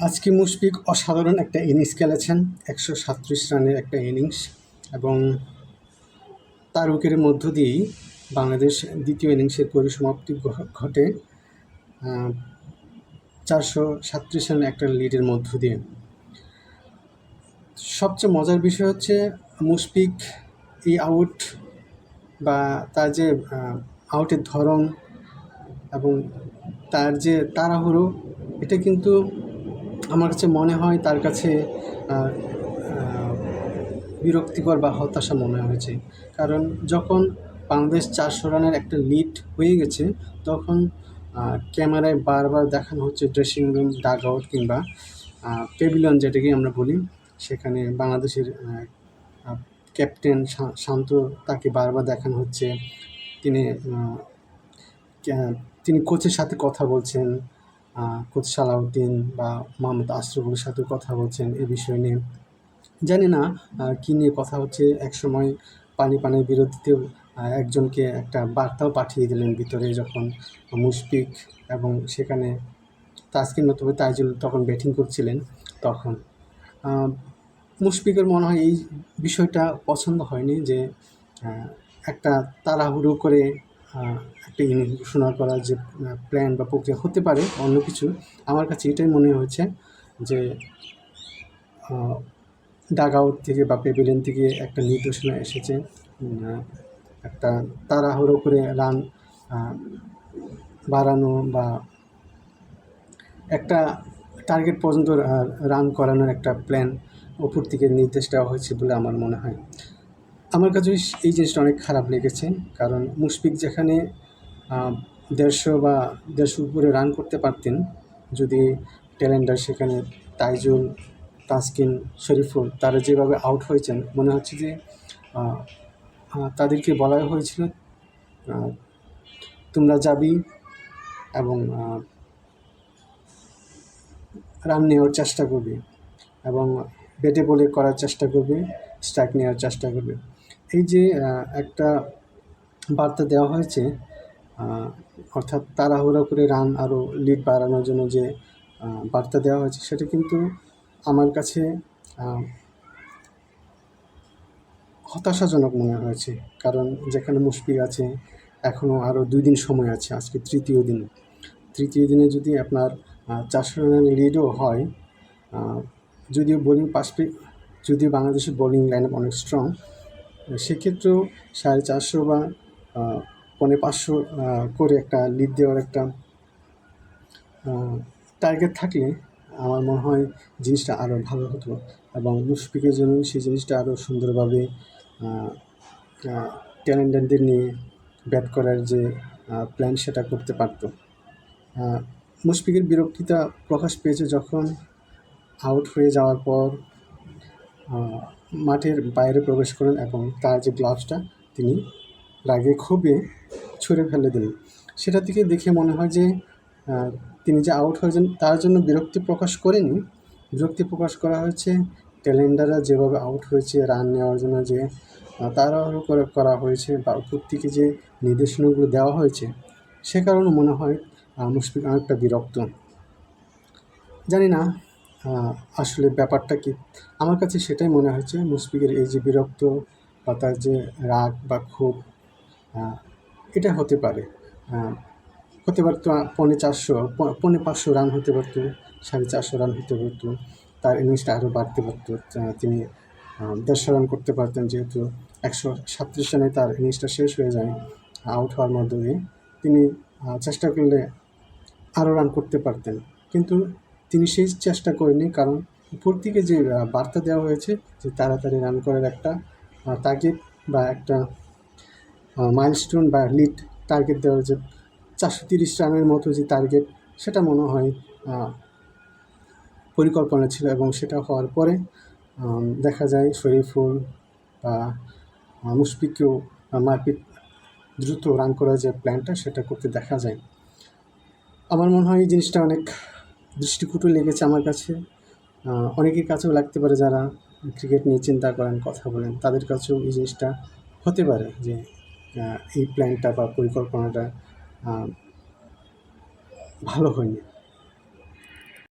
আজকে মুশফিক অসাধারণ একটা ইনিংস খেলেছেন। ১৩৭ রানের একটা ইনিংস এবং তার উইকেটের মধ্য দিয়েই বাংলাদেশ দ্বিতীয় ইনিংসের পরিসমাপ্তি ঘটে ৪৩৭ রানের একটা লিডের মধ্য দিয়ে। সবচেয়ে মজার বিষয় হচ্ছে মুশফিক এই আউট বা তার যে আউটের ধরন এবং তার যে তাড়াহুড়ো, এটা কিন্তু আমার কাছে মনে হয় তার কাছে বিরক্তিকর বা হতাশা মনে হয়েছে। কারণ যখন বাংলাদেশ ৪০০ রানের একটা লিড হয়ে গেছে, তখন ক্যামেরায় বারবার দেখানো হচ্ছে ড্রেসিং রুম, ডাগ আউট কিংবা প্যাভিলিয়ন যেটাকে আমরা বলি, সেখানে বাংলাদেশের ক্যাপ্টেন শান্ত, তাকে বারবার দেখানো হচ্ছে তিনি তিনি কোচের সাথে কথা বলছেন, কোচ সালাউদ্দিন বা মোহাম্মদ আশরাফুলের সাথে কথা বলছেন এই বিষয় নিয়ে। জানি না কী নিয়ে কথা হচ্ছে। একসময় পানির বিরুদ্ধেও একজনকে একটা বার্তাও পাঠিয়ে দিলেন ভিতরে, যখন মুশফিক এবং সেখানে তাসকিন অথবা তাইজুল তখন ব্যাটিং করছিলেন। তখন মুশফিকের মনে হয় এই বিষয়টা পছন্দ হয়নি যে একটা তাড়াহুড়ো করে একটা ইনিংস ঘোষণা করার যে প্ল্যান বা প্রক্রিয়া হতে পারে অন্য কিছু। আমার কাছে এটাই মনে হয়েছে যে ডাগ আউট থেকে বা প্যাভিলিয়ন থেকে একটা নির্দেশনা এসেছে, একটা তাড়াহুড়ো করে রান বাড়ানো বা একটা টার্গেট পর্যন্ত রান করানোর একটা প্ল্যান ওপর থেকে নির্দেশ দেওয়া হয়েছে বলে আমার মনে হয়। আমার কাছে এই জিনিসটা অনেক খারাপ লেগেছে, কারণ মুশফিক যেখানে ১৫০ বা ১৫০ উপরে রান করতে পারতেন, যদি ট্যালেন্ডার সেখানে তাইজুল, তাসকিন, শরীফুল তারা যেভাবে আউট হয়েছেন, মনে হচ্ছে যে তাদেরকে বলা হয়েছিল তোমরা যাবি এবং রান নেওয়ার চেষ্টা করবে এবং ব্যাটে বলে করার চেষ্টা করবে, স্ট্রাইক নেওয়ার চেষ্টা করবে। এই যে একটা বার্তা দেওয়া হয়েছে, অর্থাৎ তাড়াহুড়ো করে রান আরও লিড বাড়ানোর জন্য যে বার্তা দেওয়া হয়েছে, সেটা কিন্তু আমার কাছে হতাশাজনক মনে হয়েছে। কারণ যেখানে মুশফিক আছে, এখনও আরও 2 দিন সময় আছে, আজকে তৃতীয় দিনে যদি আপনার ৪০০ রানের লিডও হয়, যদিও যদিও বাংলাদেশের বোলিং লাইন আপ অনেক স্ট্রং, সেক্ষেত্রেও 450 বা 550 করে একটা লিড দেওয়ার একটা টার্গেট থাকলে আমার মনে হয় জিনিসটা আরও ভালো হতো এবং মুশফিকের জন্য সেই জিনিসটা আরও সুন্দরভাবে ট্যালেন্টদের নিয়ে ব্যাট করার যে প্ল্যান, সেটা করতে পারত। মুশফিকের বিরক্তিতা প্রকাশ পেয়েছে যখন আউট হয়ে যাওয়ার পর মাঠের বাইরে প্রবেশ করেন এবং তার যে গ্লাভসটা তিনি রাগে ক্ষোভে ছুঁড়ে ফেলে দিলেন। সেটা থেকে দেখে মনে হয় যে তিনি যে আউট হয়েছেন তার জন্য বিরক্তি প্রকাশ করেনি, বিরক্তি প্রকাশ করা হয়েছে ট্যালেন্ডাররা যেভাবে আউট হয়েছে, রান নেওয়ার জন্য যে তাড়াহুড়ো করা হয়েছে বা উপর থেকে যে নির্দেশনাগুলো দেওয়া হয়েছে, সে কারণে মনে হয় মুশফিক অনেকটা বিরক্ত। জানি না আসলে ব্যাপারটা কি। আমার কাছে সেটাই মনে হয়েছে, মুশফিকের এই যে বিরক্ত বা তার যে রাগ বা ক্ষোভ, এটা হতে পারে। হতে পারতো 450 রান হতে পারতো, 450 রান হতে পারতো, তার ইনিংসটা আরও বাড়তে পারতো। তিনি 150 রান করতে পারতেন, যেহেতু 137 রানে তার ইনিংসটা শেষ হয়ে যায় আউট হওয়ার মধ্য দিয়ে। তিনি চেষ্টা করলে আরও রান করতে পারতেন, কিন্তু তিনি সেই চেষ্টা করেনি, কারণ উপর থেকে যে বার্তা দেওয়া হয়েছে যে তাড়াতাড়ি রান করার একটা টার্গেট বা একটা মাইলস্টোন বা লিড টার্গেট দেওয়া হয়েছে 430 রানের মতো যে টার্গেট, সেটা মনে হয় পরিকল্পনা ছিল এবং সেটা হওয়ার পরে দেখা যায় শরীফুল বা মুশফিককেও মারপিট দ্রুত রান করার যে প্ল্যানটা, সেটা করতে দেখা যায়। আমার মনে হয় এই জিনিসটা অনেক দৃষ্টিকটু লেগেছে আমার কাছে। অনেকের কাছেও লাগতে পারে, যারা ক্রিকেট নিয়ে চিন্তা করেন, কথা বলেন, তাদের কাছেও এই জিনিসটা হতে পারে যে এই প্ল্যানটা বা পরিকল্পনাটা ভালো হয়নি।